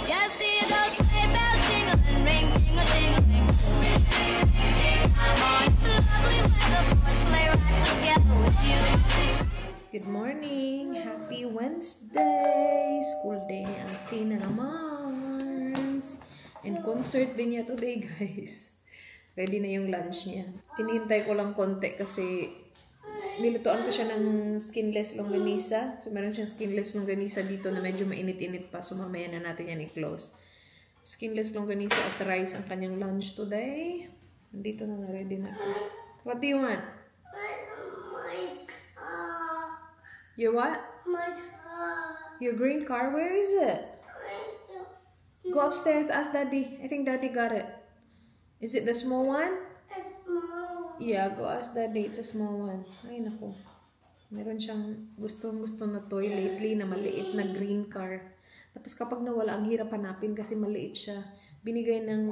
Just hear those sleigh bells jingling, ring, ting-a-ting-a-ling. Ring, ding, ding, ding. I'm on the lovely weather for a sleigh ride together with you. Good morning! Happy Wednesday! School day ni Ate na naman. And concert din niya today, guys. Ready na yung lunch niya. Hinihintay ko lang konti kasi nilutuan ko siya ng skinless longganisa. So, meron siyang skinless longganisa dito na medyo mainit-init pa. So, mamaya na natin yan i-close. Skinless longganisa at rice ang kanyang lunch today. Nandito na ready na. What do you want? Your what? My car. Your green car? Where is it? Go upstairs, ask Daddy. I think Daddy got it. Is it the small one? It's small. Yeah, go ask Daddy. It's a small one. Ay, naku. Meron siyang gusto na toy lately na maliit na green car. Tapos kapag nawala, ang hirap hanapin kasi maliit siya. Binigay ng,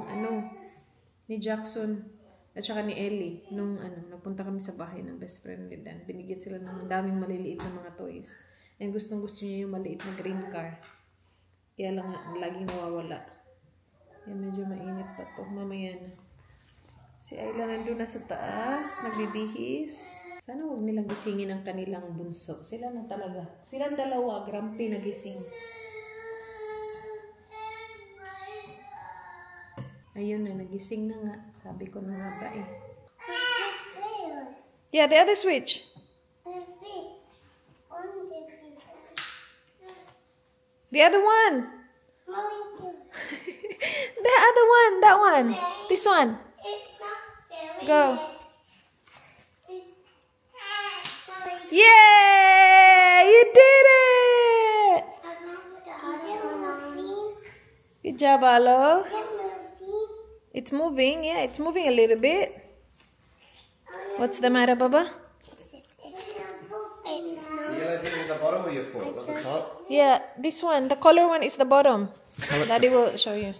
ni Jackson at saka ni Ellie. Nung, nagpunta kami sa bahay ng best friend ni Dan. Binigyan sila ng daming maliliit na mga toys. And gusto niya yung maliit na green car. Kaya lang, laging nawawala. Kaya medyo mainit pa to. Mamaya na. Si Ayla nandun na sa taas. Nagbibihis. Sana huwag nilang gisingin ang kanilang bunso. Sila na talaga. Silang dalawa. Grumpy nagising. Ayun na. Nagising na nga. Sabi ko na nga ba eh. Yeah, the other switch. The other one. The other one. That one. This one. Go. Yay! You did it! Good job, Alo. It's moving. Yeah, it's moving a little bit. What's the matter, Baba? The bottom of your foot, not the top. Yeah, this one. The color one is the bottom. Daddy will show you.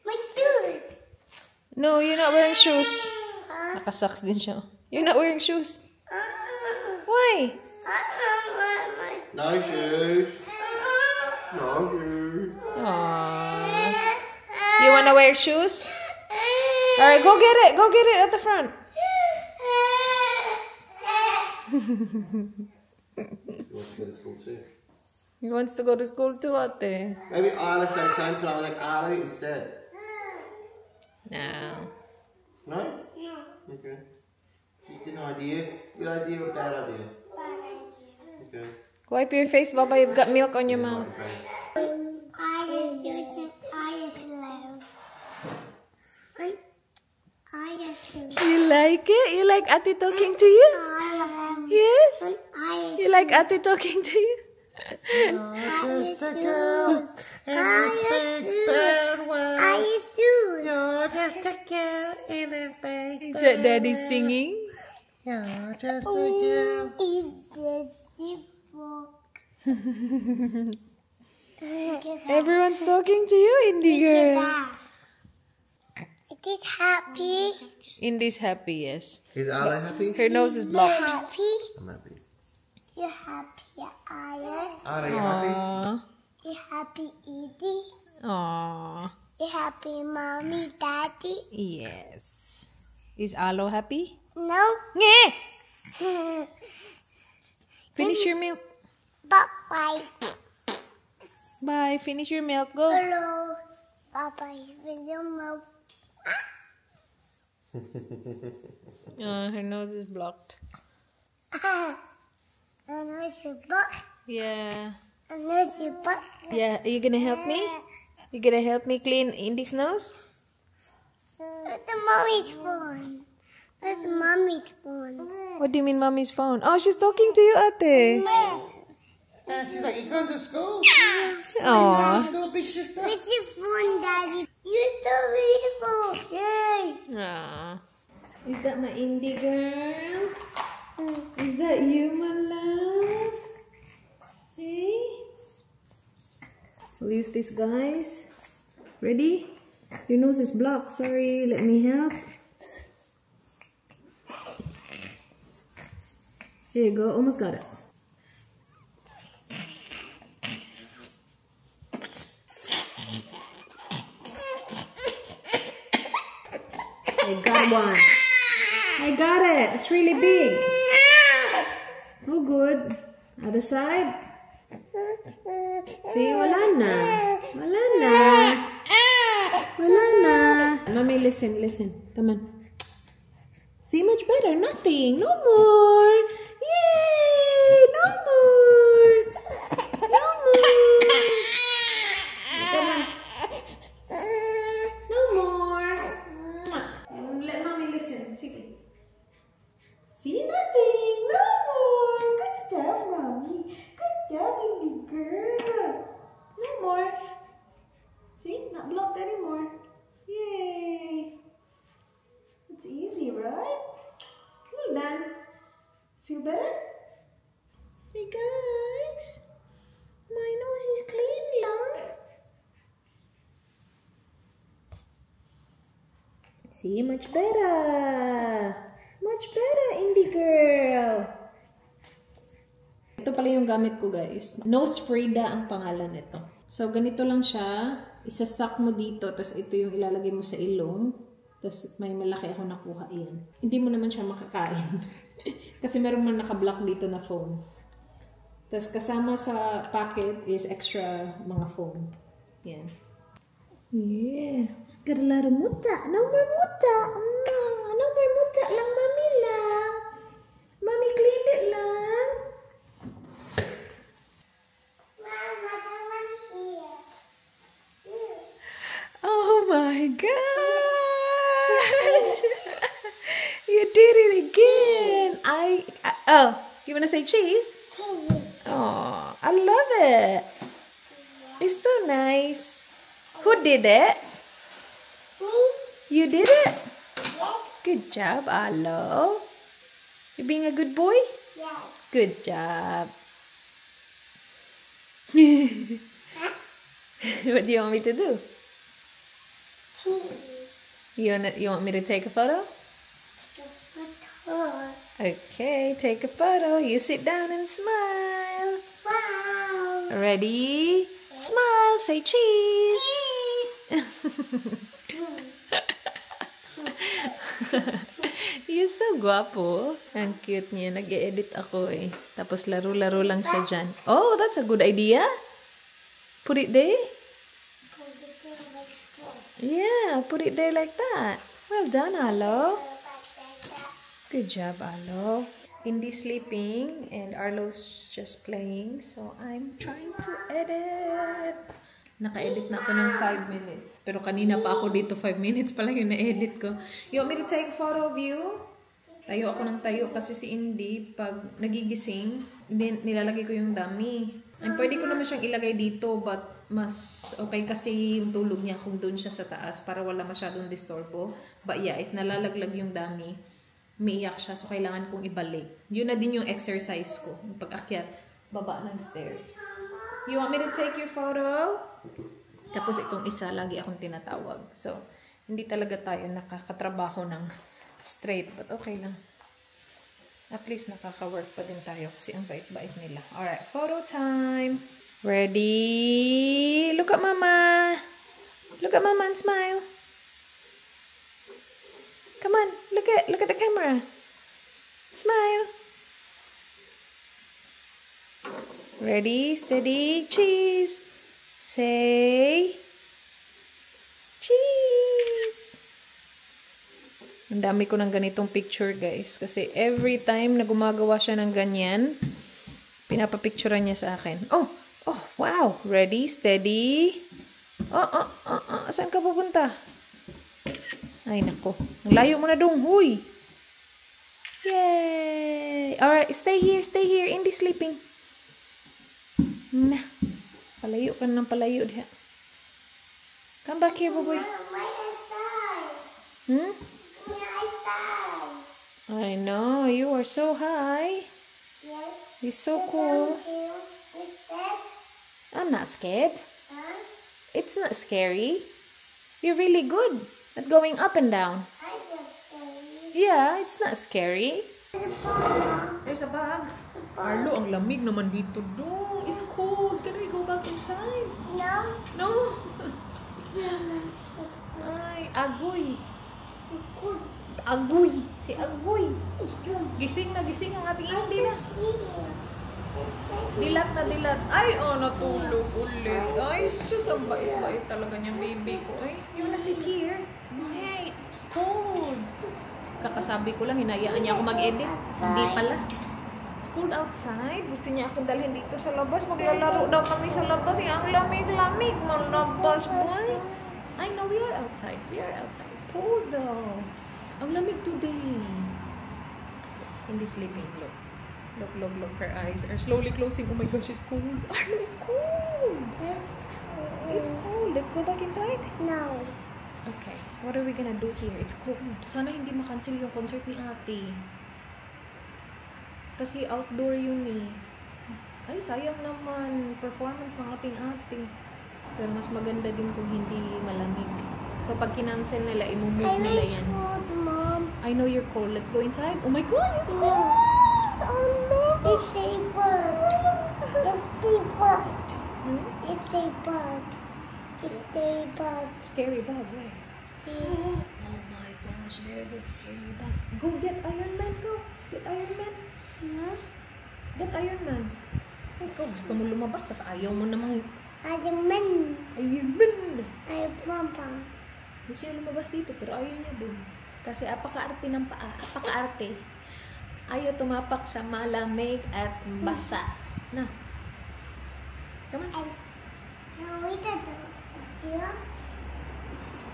My shoes. No, you're not wearing shoes. Nakasocks din siya. You're not wearing shoes. Why? No shoes. No shoes. Aww. You wanna wear shoes? Alright, go get it. Go get it at the front. He wants to go to school too. He wants to go to school too, Ate. Maybe Isla said the same time, like Ali instead. No. No? No. Okay. Just an idea. Good idea or bad idea? Okay. Wipe your face, Baba. You've got milk on your mouth. You like it? You like Ate talking to you? Yes? You like Ate talking to you? Just a girl in this big bad world. You're just a girl in this big Is that Daddy singing? You're just a girl. Everyone's talking to you, Indie girl. Is it happy? Indie's happy, yes. Is Ali happy? Her nose is blocked. Happy? I'm happy. You happy, Ian? Are you happy? Aww. You happy, Edie? Aww. You happy, Mommy, Daddy? Yes. Is Alo happy? No? Nye! Finish your milk. Bye-bye. Bye. Finish your milk. Go. Hello. Bye-bye. With your mouth. Her nose is blocked. I know it's a book. Yeah. I know it's a book. Yeah. Are you gonna help me? You gonna help me clean Indie's nose? It's the mommy's phone. It's mommy's phone. What do you mean, mommy's phone? Oh, she's talking to you, Ate. And she's like, you going to school? Aww. School, big sister? It's your phone, Daddy. You're so beautiful. Yay. Aww. Is that my Indie girl? Is that you, my love? Hey? We'll use this, guys. Ready? Your nose is blocked. Sorry, let me help. Here you go. Almost got it. I got one. I got it. It's really big. Oh, good. Other side. See, wala na. Wala na. Wala na. Mommy, listen. Come on. See, much better. Nothing. No more. Yay! No more. No more. Come on. No more. Let mommy listen. Sige. See, nothing. No more. Good job, mommy. Good job, baby girl. No more. See, not blocked anymore. Yay. It's easy, right? Well done. Feel better? Hey guys, my nose is clean lang. See, much better. Much better, indie girl. Ito pala yung gamit ko, guys. Nose Frida ang pangalan nito. So, ganito lang siya. Isasak mo dito, tapos ito yung ilalagay mo sa ilong. Tapos may malaki ako nakuha yan. Hindi mo naman siya makakain. Kasi meron man naka-block dito na foam. Tapos kasama sa packet is extra mga foam. Yan. Yeah. Got a lot of muta. No more muta. No more muta lang, mami lang. Mami clean it lang. Oh my God. You did it again. Oh, you want to say cheese? Cheese. Oh, I love it. It's so nice. Who did it? Me? You did it? Yes. Good job, Alo. You being a good boy? Yes. Good job. What do you want me to do? Cheese. You want me to take a photo? Oh. Okay, take a photo. You sit down and smile. Wow. Ready? Smile. Say cheese. Cheese. You're so guwapo. Ang cute niya. Nag-e-edit ako eh. Tapos laro-laro lang siya dyan. Oh, that's a good idea. Put it there. Yeah, put it there like that. Well done, Alo. Good job, Arlo. Indie's sleeping and Arlo's just playing. So, I'm trying to edit. Naka-edit na ako ng 5 minutes. Pero kanina pa ako dito, 5 minutes pa lang yung na-edit ko. You want me to take a photo of you? Tayo ako ng tayo kasi si Indie, pag nagigising, nilalagay ko yung dummy. And pwede ko naman siyang ilagay dito, but mas okay kasi yung tulog niya kung doon siya sa taas para wala masyadong disturbo. But yeah, if nalalaglag yung dummy, umiiyak siya, so kailangan kong ibalik. Yun na din yung exercise ko. Yung pag-akyat, baba ng stairs. You want me to take your photo? Tapos itong isa, lagi akong tinatawag. So, hindi talaga tayo nakakatrabaho ng straight, but okay lang. At least nakaka-work pa din tayo kasi ang bait-bait nila. Alright, photo time. Ready? Look at Mama. Look at Mama and smile. Come on, look at the camera. Smile. Ready, steady, cheese. Say cheese. Ang dami ko ng ganitong picture, guys. Kasi every time na gumagawa siya ng ganyan, pinapapicturean niya sa akin. Oh, wow. Ready, steady. Saan ka pupunta? Ay, nako. Ang layo mo na dong. Huy! Yay! Alright, stay here. Indie sleeping. Nah. Palayo ka ng palayo diha. Come back here, boy. Hmm? I know. You are so high. You're so cool. I'm not scared. It's not scary. You're really good at going up and down. Yeah, it's not scary. There's a bag. Arlo, ang lamig naman dito dong. It's cold. Can we go back inside? No? Ay, agoy. Agoy! Si Agoy! Gising na gising ang ating hindi na. Dilat na dilat. Ay, oh, natulog ulit. Ay, sus, ang bait-bait talaga niyang baby ko. Ay, you wanna sit here? Hey, it's cold. Kakasabi ko lang, hinayaan niya ako mag-edit. Hindi pala. It's cold outside. Gusto niya akong dalhin dito sa labas. Maglalaro daw kami sa labas. Ang lamig-lamig. Malabas, boy. I know we are outside. We are outside. It's cold though. Ang lamig today. Hindi sleeping. Look. Look. Her eyes are slowly closing. Oh my gosh, it's cold. Arlo, it's cold. It's cold. Let's go back inside. No. Okay. What are we gonna do here? It's cold. Sana hindi makancel yung concert ni ate. Kasi outdoor yun eh. Ay, sayang naman. Performance ng ating ate. Pero mas maganda din kung hindi malamig. So, pag kinancel nila, imumove nila yan. Cold, Mom. I know you're cold. Let's go inside. Oh my God, it's cold! Oh no! It's the bug. It's the bug. Hmm? It's the bug. It's the bug. Scary bug, right? Oh my gosh, there's a scary bug. Go get Iron Man, go! Get Iron Man. Huh? Get Iron Man. Ikaw, gusto mo lumabas, tas ayaw mo namang Iron Man. Iron Man. Iron Man. Gusto niya lumabas dito, pero ayaw niya din. Kasi apaka-arte ng paa. Apaka-arte. Ayaw tumapak sa malamig at basa. Na. Come on. Now we got the deal.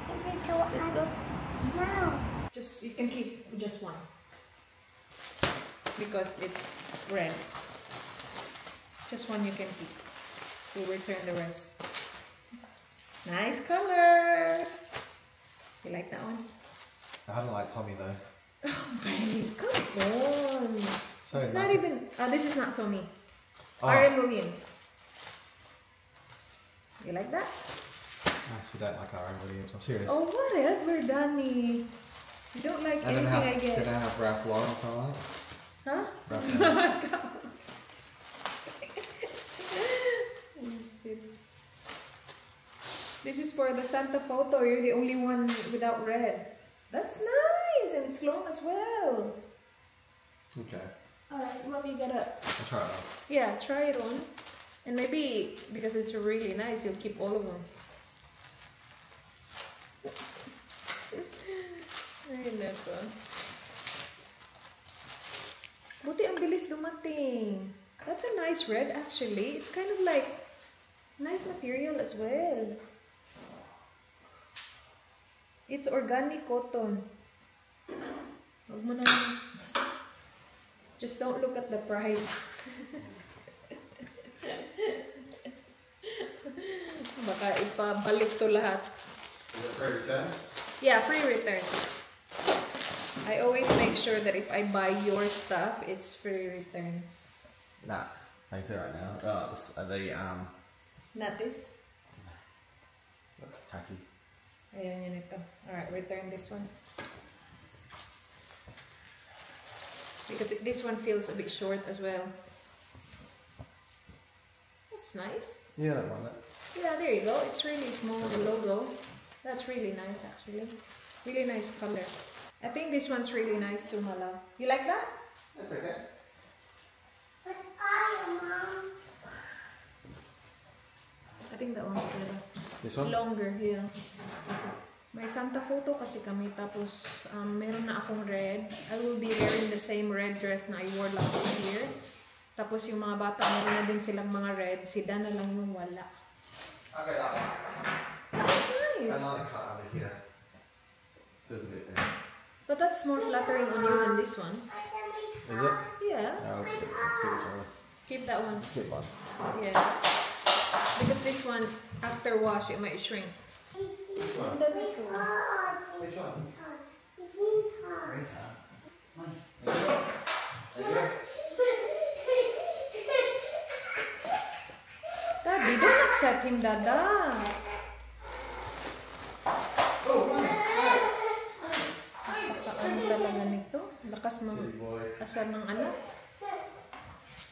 Let's go. No. Just, you can keep just one. Because it's red. Just one you can keep. We'll return the rest. Nice color. You like that one? I haven't liked Tommy though. Oh, babe, come on. Sorry, It's not even. This is not Tommy. Oh. R.M. Williams. You like that? I actually don't like R.M. Williams, I'm serious. Oh, whatever, Danny. You don't like I don't anything I get. Did I have Ralph Lauren or something like that? Huh? Ralph Lauren. This is for the Santa photo. You're the only one without red. That's nice, and it's long as well. Okay, Alright, well, you gotta, I'll try it out. yeah, try it on. And maybe, because it's really nice, you'll keep all of them. Ay, nako. Buti ang bilis dumating. That's a nice red, actually. It's kind of like nice material as well. It's organic cotton. Huwag mo na. Just don't look at the price. Baka ipabalik to lahat. Is it free return? Yeah, free return. I always make sure that if I buy your stuff, it's free return. Nah, I can do it right now. Oh, Not this. looks tacky. Ayan yun ito. Alright, return this one. Because this one feels a bit short as well. That's nice. Yeah, I don't mind that. Yeah, there you go. It's really small, the logo. That's really nice, actually. Really nice color. I think this one's really nice too, Mala. You like that? That's okay. But Iron Man. I think that one's better. This one? Longer, yeah. May Santa photo kasi kami, tapos meron na akong red. I will be wearing the same red dress na I wore last year. Tapos yung mga bata, meron na din silang mga red. Si Dan na lang yung wala. Okay, that one. That's I nice. like the cut under here. There's a bit there. But that's more flattering on you than this one. Is it? Yeah. No, let's skip this one. Keep that one. Skip one. Yeah. Because this one, after wash, it might shrink. Which one? This one. Which one? Daddy, don't upset him, Dada. Ano talaga nito? Lakas ng Silly boy. asar ng anak.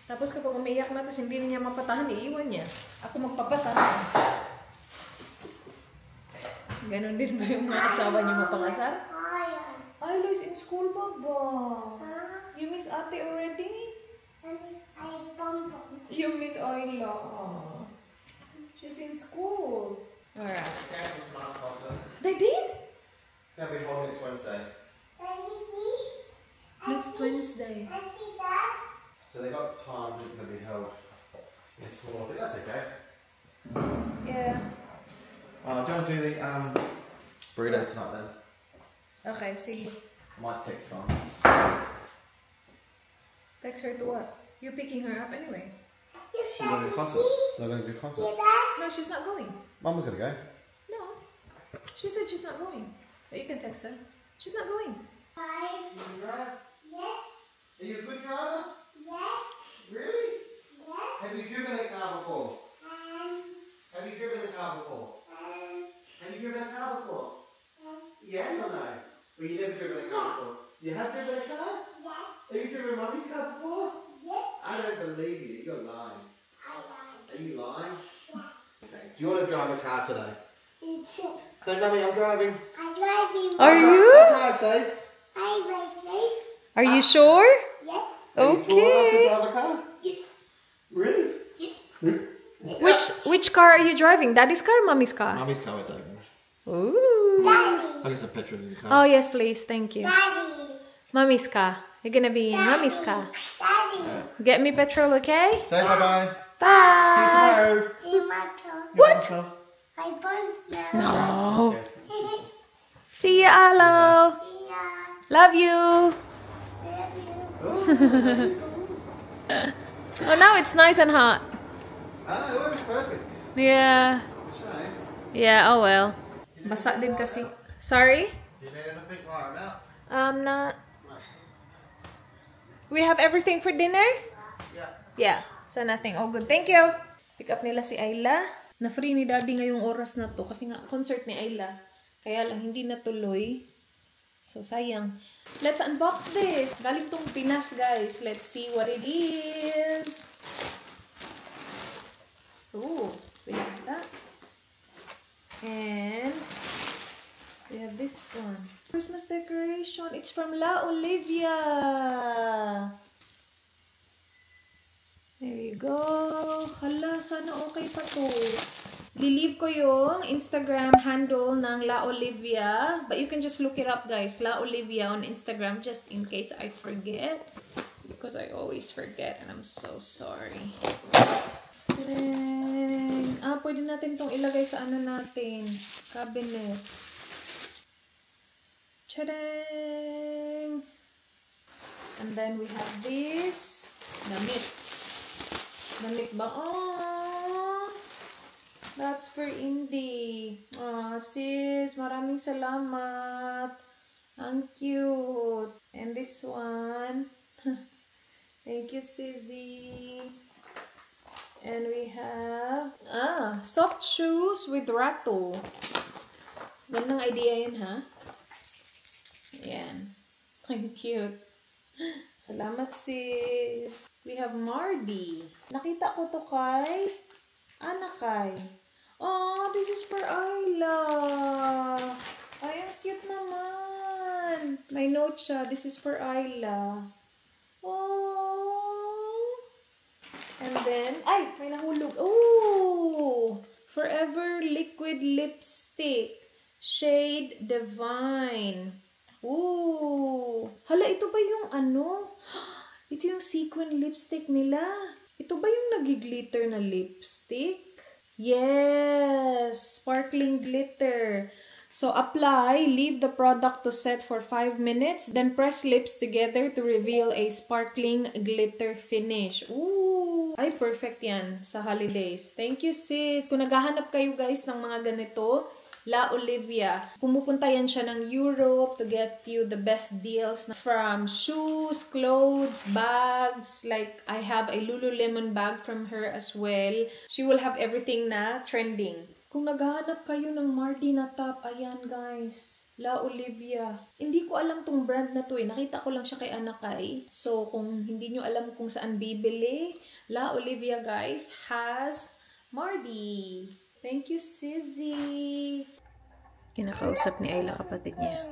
Tapos kapag umiiyak na, tapos hindi niya mapatahan, iiwan niya. Ako magpapatahan. Ganon din ba yung mga asawa niyo mapangasar? Ay, Lois, You miss Ate already? You miss Ayla. She's in school. Alright. Cancelled tonight's concert. They did? It's going to be held next Wednesday. Next Wednesday. So they got time that it's going to be held in a smaller bit. That's okay. Yeah. Do you want to do the burritos tonight then? Okay, see. I might text on. Text her to what? You're picking her up anyway. She's going to do a concert. They're going to do a concert. No, she's not going. Mum was going to go. No. She said she's not going. But you can text her. She's not going. You can drive? Yes. Are you a good driver? Yes. Really? Yes. Have you driven a car before? Have you driven a car before? Have you driven a car before? Yes or no? Well, you never driven a car before. You have driven a car? Yes. Have you driven Mummy's car before? Yes. I don't believe you. You're lying. Are you lying? Yes. Okay. Do you want to drive a car today? Say, Mummy, I'm driving. Are I'll you? drive safe. Are you sure? Are you tall enough to Okay. drive a car? Really? Which car are you driving? Daddy's car or Mommy's car? Mummy's car with that. Ooh. I get some petrol in the car. Oh, yes, please. Thank you. Mommy's car. You're gonna be in Mommy's car. Get me petrol, okay? Say bye-bye. Bye. See you tomorrow. What? No. No. See ya, Alo. Love you. Oh, now it's nice and hot. Ah, the weather's perfect. Yeah. It's a shame. Yeah, oh well. Basa din kasi. Sorry? You need anything while I'm out? Not. We have everything for dinner? Yeah. Yeah. So nothing. Oh, good. Thank you. Pick up nila si Ayla. Na-free ni Daddy ngayong oras na to kasi nga concert ni Ayla. Kaya lang hindi natuloy. So sayang. Let's unbox this. Galing tong Pinas, guys. Let's see what it is. Oh, we have that. And we have this one. Christmas decoration. It's from La Olivia. There you go. Hala, sana okay pa to. Lilive ko yung Instagram handle ng La Olivia. But you can just look it up, guys. La Olivia on Instagram, just in case I forget. Because I always forget and I'm so sorry. Tadang! Ah, pwede natin itong ilagay sa ano natin. Cabinet. Tadang! And then we have this. Damit. Damit ba? Oh! That's for Indy. Oh, sis, maraming salamat. Ang cute. And this one. Thank you, Sizzy. And we have, soft shoes with rattle. Gandang idea yun, ha? Ayan. Ang cute. Salamat, sis. We have Mardi. Nakita ko to kay Anakay. Oh, this is for Ayla. Ay, ang cute naman. May note siya. This is for Ayla. Oh. And then, ay, may nahulog. Oh, Forever Liquid Lipstick. Shade Divine. Ooh. Hala, ito ba yung ano? Ito yung sequin lipstick nila. Ito ba yung nag-glitter na lipstick? Yes! Sparkling glitter. So, apply, leave the product to set for 5 minutes, then press lips together to reveal a sparkling glitter finish. Ooh! Ay, perfect yan sa holidays. Thank you, sis! Kung naghahanap kayo, guys, ng mga ganito, La Olivia. Pumupunta yan siya ng Europe to get you the best deals from shoes, clothes, bags. Like, I have a Lululemon bag from her as well. She will have everything na trending. Kung naghahanap kayo ng Mardi na top, ayan guys. La Olivia. Hindi ko alam tong brand na to eh. Nakita ko lang siya kay Anakay. So, kung hindi nyo alam kung saan bibili, La Olivia guys has Mardi. Thank you, Sizzy. Kinakausap ni Ayla kapatid niya.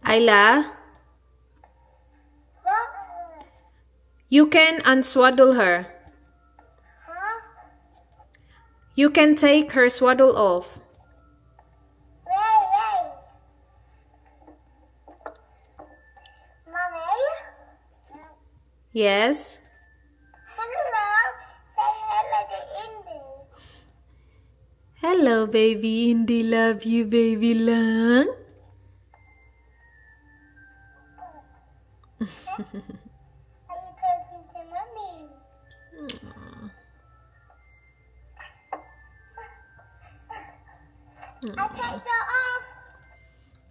Ayla? You can unswaddle her. You can take her swaddle off. Yes? Hello, baby Indy. Love you, baby lang.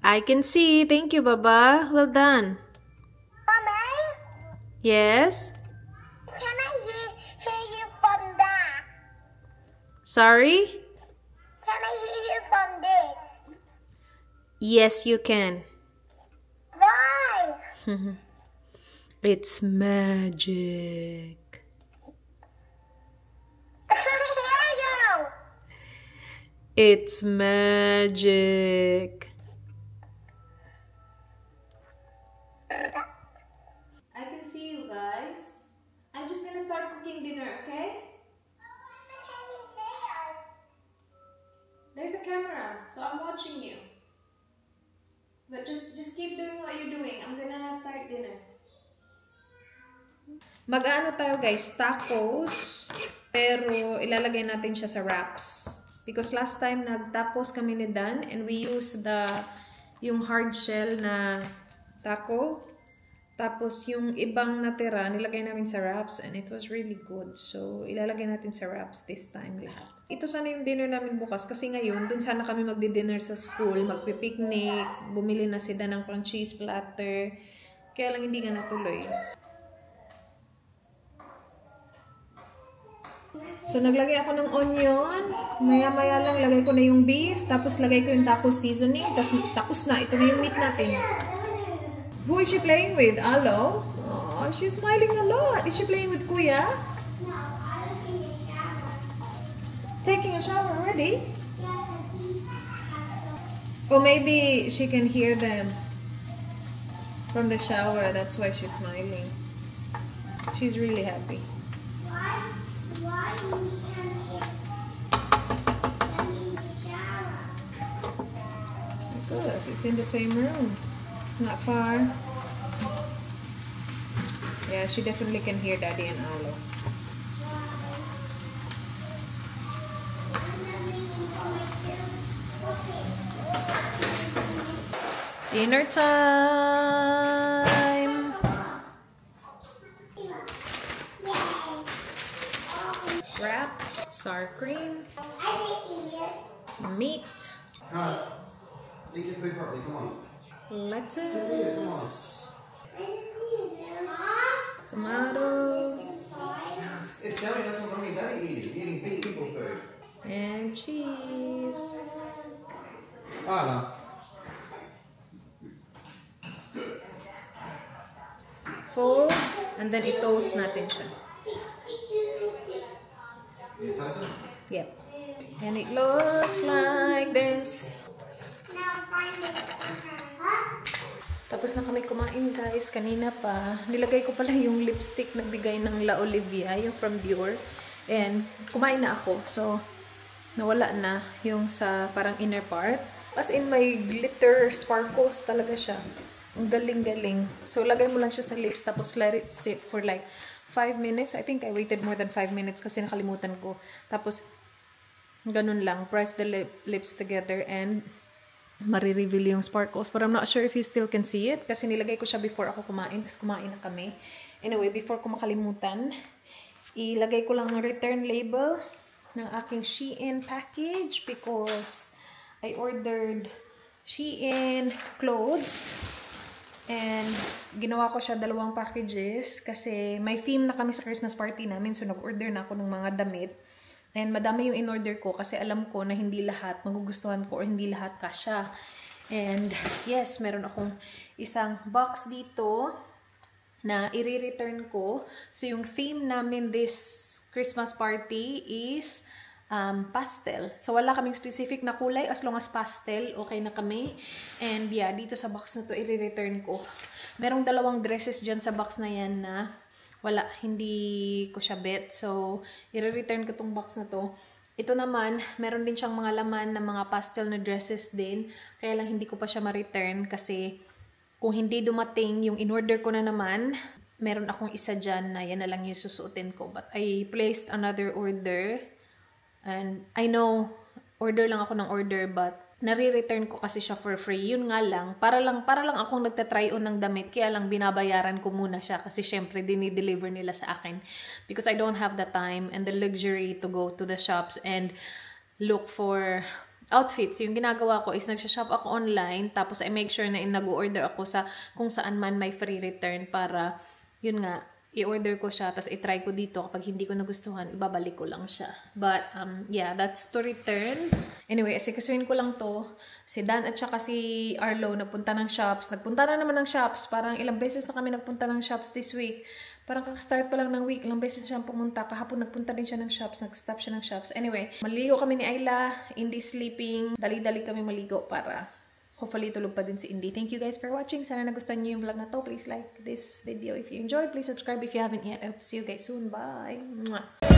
I can see. Thank you, Baba. Well done. Yes? Can I hear you from that? Sorry? Can I hear you from this? Yes, you can. Why? It's magic. I hear you. It's magic. I can see you guys. I'm just gonna start cooking dinner, okay? There's a camera, so I'm watching you. But just keep doing what you're doing. I'm gonna start dinner. Mag-ano tayo guys, tacos, pero ilalagay natin siya sa wraps. Because last time nag-tacos kami ni Dan and we used yung hard shell na taco. Tapos yung ibang natira, nilagay namin sa wraps and it was really good. So, ilalagay natin sa wraps this time lahat. Ito sana yung dinner namin bukas kasi ngayon, dun sana kami magdi-dinner sa school, magpipiknik, bumili na si Dan ng pang cheese platter. Kaya lang hindi nga natuloy. So, naglagay ako ng onion. Maya-maya lang, lagay ko na yung beef. Tapos, lagay ko yung taco seasoning. Tapos na. Ito na yung meat natin. Who is she playing with? Alo? Oh, she's smiling a lot. Is she playing with Kuya? No, I was in the shower. Taking a shower already? Yeah, because he's Or maybe she can hear them from the shower. That's why she's smiling. She's really happy. Why we can hear them in the shower? Because it's in the same room. It's not far. Yeah, she definitely can hear Daddy and Alo. Dinner time! Wrap, sour cream, meat, Guys, eat your food properly, come on. lettuce, tomato, It's Daddy, that's what mommy and Daddy eating big people food. and cheese. Anna. Fold, and then i-toast natin siya. You toast it? Yep. And it looks like this. Now find it. Tapos na kami kumain guys, kanina pa. Nilagay ko pala yung lipstick na bigay ng La Olivia, yung from Dior. And kumain na ako. So, nawala na yung sa parang inner part. As in, may glitter sparkles talaga siya. Ang galing-galing. So, lagay mo lang siya sa lips, tapos let it sit for like 5 minutes. I think I waited more than 5 minutes kasi nakalimutan ko. Tapos, ganun lang. Press the lips together and marireveal yung sparkles. But I'm not sure if you still can see it kasi nilagay ko siya before ako kumain. Tapos kumain na kami. Anyway, before ko makalimutan, ilagay ko lang ang return label ng aking Shein package because I ordered Shein clothes and ginawa ko siya 2 packages kasi may theme na kami sa Christmas party namin, so nag-order na ako ng mga damit and madami yung in-order ko kasi alam ko na hindi lahat magugustuhan ko or hindi lahat kasya. And yes, meron akong isang box dito na i-return ko. So yung theme namin this Christmas party is pastel. So, wala kaming specific na kulay. As long as pastel, okay na kami. And yeah, dito sa box na to, i-return ko. Merong 2 dresses dyan sa box na yan na wala, hindi ko siya bet. So, i-return ko tong box na to. Ito naman, meron din siyang mga laman na mga pastel na dresses din. Kaya lang hindi ko pa siya ma-return kasi kung hindi dumating yung in-order ko na naman, meron akong isa dyan na yan na lang yung susuotin ko. But I placed another order. And I know, order lang ako ng order, but nare-return ko kasi siya for free. Yun nga lang, para lang akong nagtatry on ng damit, kaya lang binabayaran ko muna siya kasi syempre dinideliver nila sa akin. Because I don't have the time and the luxury to go to the shops and look for outfits. Yung ginagawa ko is nagsha-shop ako online, tapos I make sure na nag-order ako sa kung saan man may free return para, yun nga, i-order ko siya, tapos i-try ko dito. Kapag hindi ko nagustuhan, ibabalik ko lang siya. But, yeah, that's to return. Anyway, asikasuhin ko lang to. Si Dan at saka si Arlo nagpunta ng shops. Nagpunta na naman ng shops. Parang ilang beses na kami nagpunta ng shops this week. Parang kakastart pa lang ng week. Ilang beses siyang pumunta. Kahapon nagpunta din siya ng shops. Nag-stop siya ng shops. Anyway, maligo kami ni Ayla. Hindi sleeping. Dali-dali kami maligo para hopefully tulog pa din si Indy. Thank you guys for watching. Sana nagustuhan niyo yung vlog na to. Please like this video if you enjoyed. Please subscribe if you haven't yet. I hope to see you guys soon. Bye! Mwah.